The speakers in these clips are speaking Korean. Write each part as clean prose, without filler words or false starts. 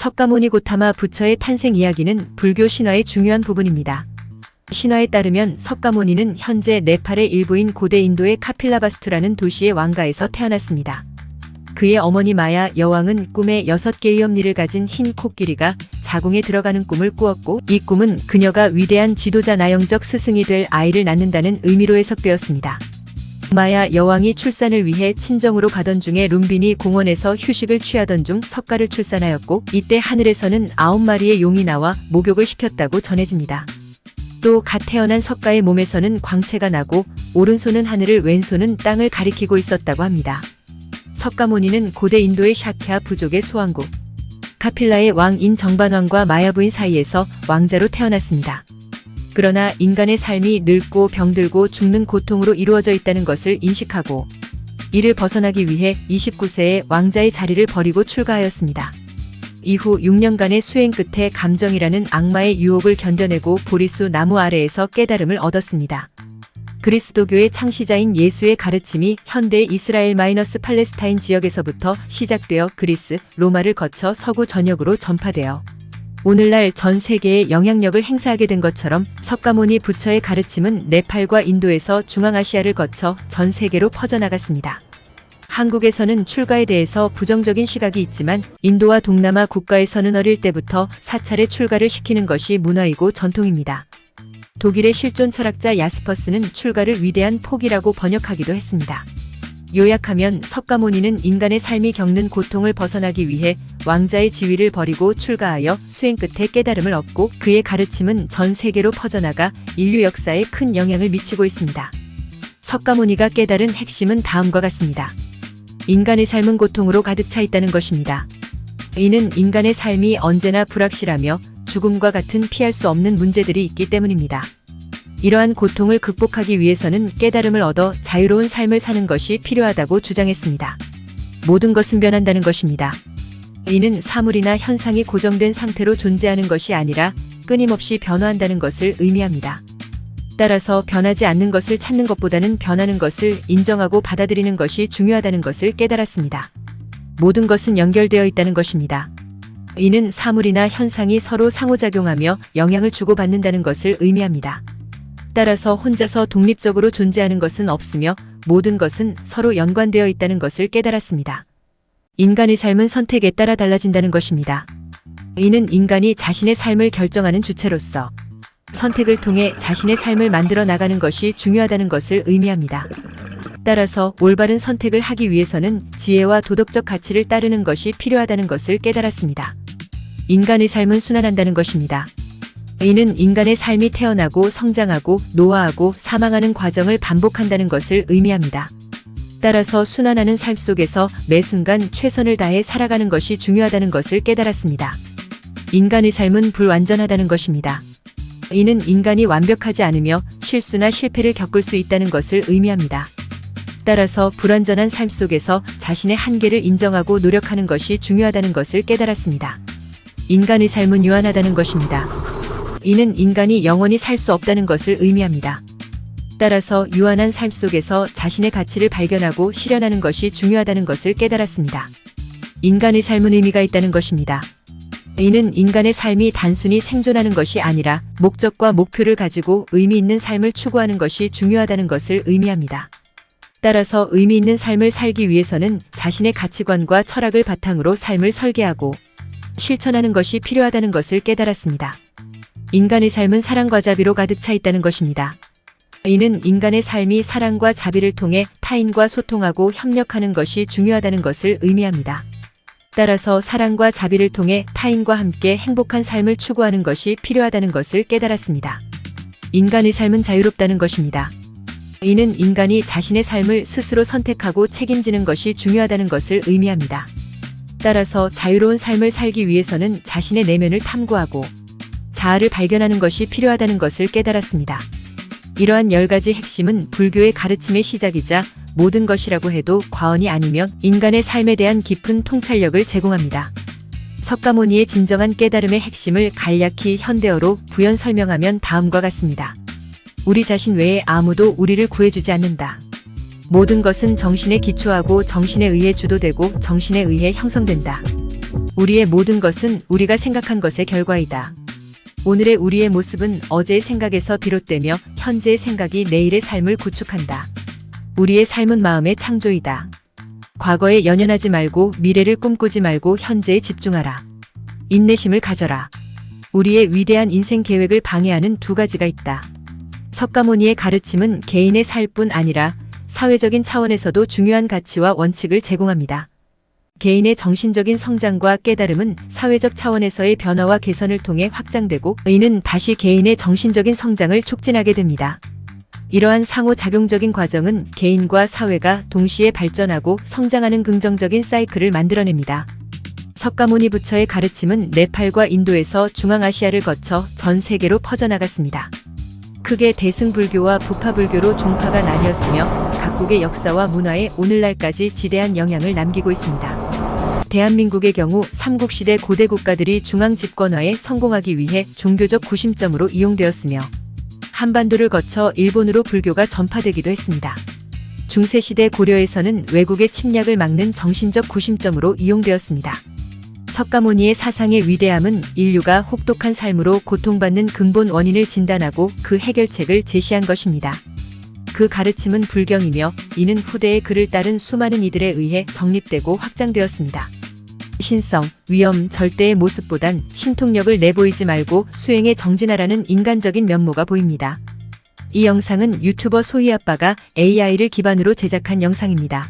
석가모니 고타마 부처의 탄생 이야기는 불교 신화의 중요한 부분입니다. 신화에 따르면 석가모니는 현재 네팔의 일부인 고대 인도의 카필라바스투라는 도시의 왕가에서 태어났습니다. 그의 어머니 마야 여왕은 꿈에 6개의 엄니를 가진 흰 코끼리가 자궁에 들어가는 꿈을 꾸었고, 이 꿈은 그녀가 위대한 지도자 나영적 스승이 될 아이를 낳는다는 의미로 해석되었습니다. 마야 여왕이 출산을 위해 친정으로 가던 중에 룸비니 공원에서 휴식을 취하던 중 석가를 출산하였고, 이때 하늘에서는 9마리의 용이 나와 목욕을 시켰다고 전해집니다. 또 갓 태어난 석가의 몸에서는 광채가 나고 오른손은 하늘을 왼손은 땅을 가리키고 있었다고 합니다. 석가모니는 고대 인도의 샤크야 부족의 소왕국 카필라의 왕인 정반왕과 마야 부인 사이에서 왕자로 태어났습니다. 그러나 인간의 삶이 늙고 병들고 죽는 고통으로 이루어져 있다는 것을 인식하고 이를 벗어나기 위해 29세에 왕자의 자리를 버리고 출가하였습니다. 이후 6년간의 수행 끝에 감정이라는 악마의 유혹을 견뎌내고 보리수 나무 아래에서 깨달음을 얻었습니다. 그리스도교의 창시자인 예수의 가르침이 현대 이스라엘 팔레스타인 지역에서부터 시작되어 그리스, 로마를 거쳐 서구 전역으로 전파되어 오늘날 전 세계에 영향력을 행사하게 된 것처럼 석가모니 부처의 가르침은 네팔과 인도에서 중앙아시아를 거쳐 전 세계로 퍼져나갔습니다. 한국에서는 출가에 대해서 부정적인 시각이 있지만 인도와 동남아 국가에서는 어릴 때부터 사찰에 출가를 시키는 것이 문화이고 전통입니다. 독일의 실존 철학자 야스퍼스는 출가를 위대한 포기라고 번역하기도 했습니다. 요약하면 석가모니는 인간의 삶이 겪는 고통을 벗어나기 위해 왕자의 지위를 버리고 출가하여 수행 끝에 깨달음을 얻고, 그의 가르침은 전 세계로 퍼져나가 인류 역사에 큰 영향을 미치고 있습니다. 석가모니가 깨달은 핵심은 다음과 같습니다. 인간의 삶은 고통으로 가득 차 있다는 것입니다. 이는 인간의 삶이 언제나 불확실하며 죽음과 같은 피할 수 없는 문제들이 있기 때문입니다. 이러한 고통을 극복하기 위해서는 깨달음을 얻어 자유로운 삶을 사는 것이 필요하다고 주장했습니다. 모든 것은 변한다는 것입니다. 이는 사물이나 현상이 고정된 상태로 존재하는 것이 아니라 끊임없이 변화한다는 것을 의미합니다. 따라서 변하지 않는 것을 찾는 것보다는 변하는 것을 인정하고 받아들이는 것이 중요하다는 것을 깨달았습니다. 모든 것은 연결되어 있다는 것입니다. 이는 사물이나 현상이 서로 상호작용하며 영향을 주고받는다는 것을 의미합니다. 따라서 혼자서 독립적으로 존재하는 것은 없으며 모든 것은 서로 연관되어 있다는 것을 깨달았습니다. 인간의 삶은 선택에 따라 달라진다는 것입니다. 이는 인간이 자신의 삶을 결정하는 주체로서 선택을 통해 자신의 삶을 만들어 나가는 것이 중요하다는 것을 의미합니다. 따라서 올바른 선택을 하기 위해서는 지혜와 도덕적 가치를 따르는 것이 필요하다는 것을 깨달았습니다. 인간의 삶은 순환한다는 것입니다. 이는 인간의 삶이 태어나고 성장하고 노화하고 사망하는 과정을 반복한다는 것을 의미합니다. 따라서 순환하는 삶 속에서 매 순간 최선을 다해 살아가는 것이 중요하다는 것을 깨달았습니다. 인간의 삶은 불완전하다는 것입니다. 이는 인간이 완벽하지 않으며 실수나 실패를 겪을 수 있다는 것을 의미합니다. 따라서 불완전한 삶 속에서 자신의 한계를 인정하고 노력하는 것이 중요하다는 것을 깨달았습니다. 인간의 삶은 유한하다는 것입니다. 이는 인간이 영원히 살 수 없다는 것을 의미합니다. 따라서 유한한 삶 속에서 자신의 가치를 발견하고 실현하는 것이 중요하다는 것을 깨달았습니다. 인간의 삶은 의미가 있다는 것입니다. 이는 인간의 삶이 단순히 생존하는 것이 아니라 목적과 목표를 가지고 의미 있는 삶을 추구하는 것이 중요하다는 것을 의미합니다. 따라서 의미 있는 삶을 살기 위해서는 자신의 가치관과 철학을 바탕으로 삶을 설계하고 실천하는 것이 필요하다는 것을 깨달았습니다. 인간의 삶은 사랑과 자비로 가득 차 있다는 것입니다. 이는 인간의 삶이 사랑과 자비를 통해 타인과 소통하고 협력하는 것이 중요하다는 것을 의미합니다. 따라서 사랑과 자비를 통해 타인과 함께 행복한 삶을 추구하는 것이 필요하다는 것을 깨달았습니다. 인간의 삶은 자유롭다는 것입니다. 이는 인간이 자신의 삶을 스스로 선택하고 책임지는 것이 중요하다는 것을 의미합니다. 따라서 자유로운 삶을 살기 위해서는 자신의 내면을 탐구하고 자아를 발견하는 것이 필요하다는 것을 깨달았습니다. 이러한 10가지 핵심은 불교의 가르침의 시작이자 모든 것이라고 해도 과언이 아니며 인간의 삶에 대한 깊은 통찰력을 제공합니다. 석가모니의 진정한 깨달음의 핵심을 간략히 현대어로 부연 설명하면 다음과 같습니다. 우리 자신 외에 아무도 우리를 구해주지 않는다. 모든 것은 정신에 기초하고 정신에 의해 주도되고 정신에 의해 형성된다. 우리의 모든 것은 우리가 생각한 것의 결과이다. 오늘의 우리의 모습은 어제의 생각에서 비롯되며 현재의 생각이 내일의 삶을 구축한다. 우리의 삶은 마음의 창조이다. 과거에 연연하지 말고 미래를 꿈꾸지 말고 현재에 집중하라. 인내심을 가져라. 우리의 위대한 인생 계획을 방해하는 두 가지가 있다. 석가모니의 가르침은 개인의 살뿐 아니라 사회적인 차원에서도 중요한 가치와 원칙을 제공합니다. 개인의 정신적인 성장과 깨달음은 사회적 차원에서의 변화와 개선을 통해 확장되고 이는 다시 개인의 정신적인 성장을 촉진하게 됩니다. 이러한 상호작용적인 과정은 개인과 사회가 동시에 발전하고 성장하는 긍정적인 사이클을 만들어냅니다. 석가모니 부처의 가르침은 네팔과 인도에서 중앙아시아를 거쳐 전 세계로 퍼져나갔습니다. 크게 대승불교와 부파불교로 종파가 나뉘었으며 각국의 역사와 문화에 오늘날까지 지대한 영향을 남기고 있습니다. 대한민국의 경우 삼국시대 고대 국가들이 중앙 집권화에 성공하기 위해 종교적 구심점으로 이용되었으며 한반도를 거쳐 일본으로 불교가 전파되기도 했습니다. 중세시대 고려에서는 외국의 침략을 막는 정신적 구심점으로 이용되었습니다. 석가모니의 사상의 위대함은 인류가 혹독한 삶으로 고통받는 근본 원인을 진단하고 그 해결책을 제시한 것입니다. 그 가르침은 불경이며 이는 후대의 그를 따른 수많은 이들에 의해 정립되고 확장되었습니다. 신성, 위엄, 절대의 모습보단 신통력을 내보이지 말고 수행에 정진하라는 인간적인 면모가 보입니다. 이 영상은 유튜버 소희아빠가 AI를 기반으로 제작한 영상입니다.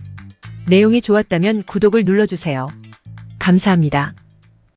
내용이 좋았다면 구독을 눌러주세요. 감사합니다.